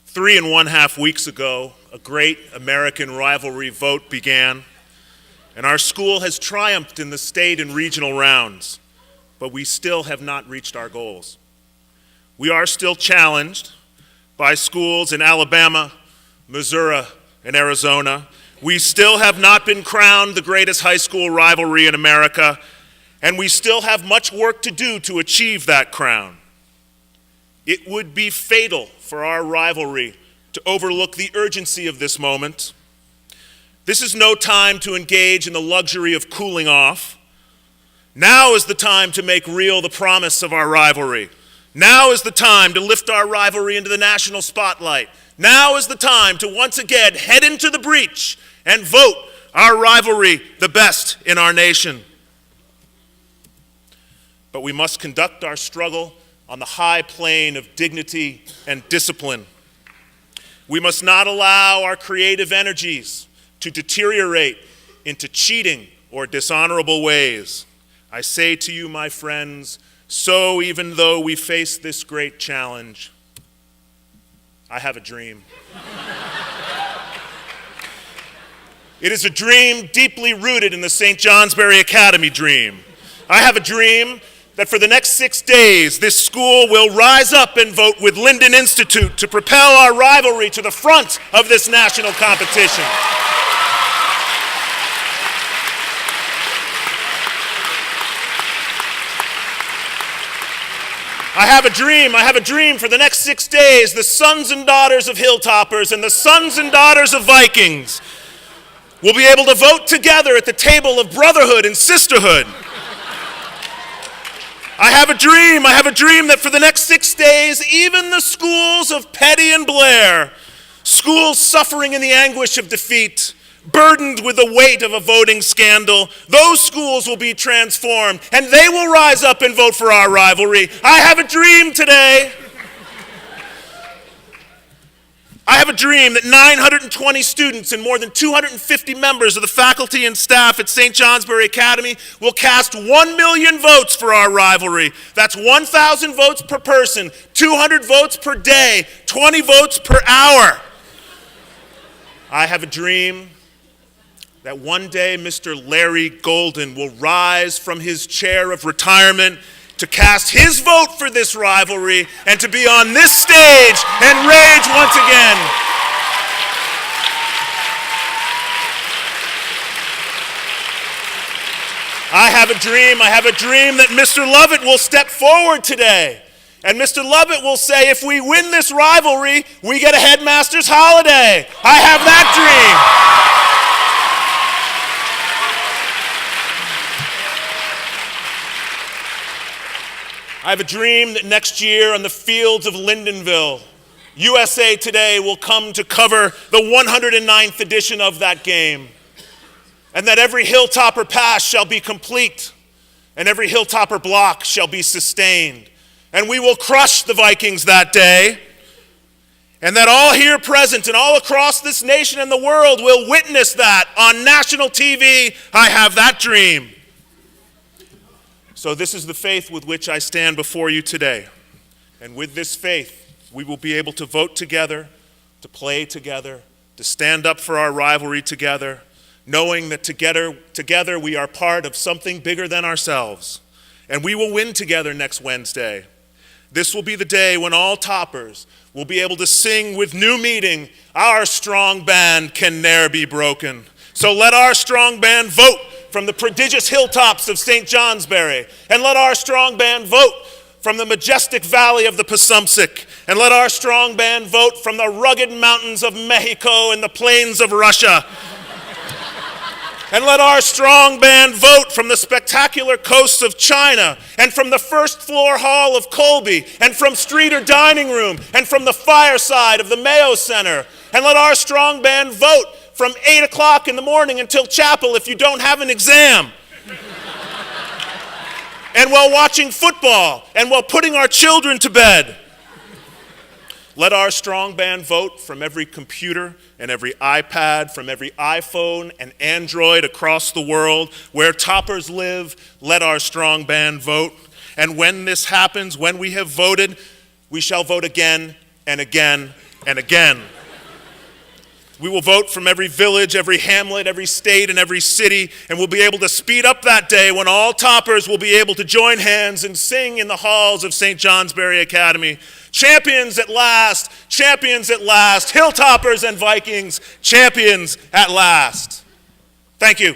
3.5 weeks ago, a great American rivalry vote began, and our school has triumphed in the state and regional rounds, but we still have not reached our goals. We are still challenged by schools in Alabama, Missouri, and Arizona. We still have not been crowned the greatest high school rivalry in America, and we still have much work to do to achieve that crown. It would be fatal for our rivalry to overlook the urgency of this moment. This is no time to engage in the luxury of cooling off. Now is the time to make real the promise of our rivalry. Now is the time to lift our rivalry into the national spotlight. Now is the time to once again head into the breach and vote our rivalry the best in our nation. But we must conduct our struggle on the high plane of dignity and discipline. We must not allow our creative energies to deteriorate into cheating or dishonorable ways. I say to you, my friends, so even though we face this great challenge, I have a dream. It is a dream deeply rooted in the St. Johnsbury Academy dream. I have a dream that for the next 6 days, this school will rise up and vote with Linden Institute to propel our rivalry to the front of this national competition. I have a dream for the next 6 days, the sons and daughters of Hilltoppers and the sons and daughters of Vikings will be able to vote together at the table of brotherhood and sisterhood. I have a dream that for the next 6 days, even the schools of Petty and Blair, schools suffering in the anguish of defeat, burdened with the weight of a voting scandal, those schools will be transformed and they will rise up and vote for our rivalry. I have a dream today. I have a dream that 920 students and more than 250 members of the faculty and staff at St. Johnsbury Academy will cast 1 million votes for our rivalry. That's 1,000 votes per person, 200 votes per day, 20 votes per hour. I have a dream that one day Mr. Larry Golden will rise from his chair of retirement to cast his vote for this rivalry and to be on this stage and rage once again. I have a dream that Mr. Lovett will step forward today. And Mr. Lovett will say, if we win this rivalry, we get a headmaster's holiday. I have that dream. I have a dream that next year on the fields of Lyndonville, USA Today will come to cover the 109th edition of that game, and that every Hilltopper pass shall be complete, and every Hilltopper block shall be sustained, and we will crush the Vikings that day, and that all here present and all across this nation and the world will witness that on national TV. I have that dream. So this is the faith with which I stand before you today. And with this faith, we will be able to vote together, to play together, to stand up for our rivalry together, knowing that together we are part of something bigger than ourselves. And we will win together next Wednesday. This will be the day when all toppers will be able to sing with new meaning, "Our strong band can ne'er be broken." So let our strong band vote from the prodigious hilltops of St. Johnsbury, and let our strong band vote from the majestic valley of the Passumpsic, and let our strong band vote from the rugged mountains of Mexico and the plains of Russia. And let our strong band vote from the spectacular coasts of China, and from the first floor hall of Colby, and from Streeter Dining Room, and from the fireside of the Mayo Center. And let our strong band vote from 8 o'clock in the morning until chapel if you don't have an exam. And while watching football, and while putting our children to bed. Let our strong band vote from every computer and every iPad, from every iPhone and Android across the world. Where toppers live, let our strong band vote. And when this happens, when we have voted, we shall vote again and again and again. We will vote from every village, every hamlet, every state, and every city, and we'll be able to speed up that day when all toppers will be able to join hands and sing in the halls of St. Johnsbury Academy. Champions at last, Hilltoppers and Vikings, champions at last. Thank you.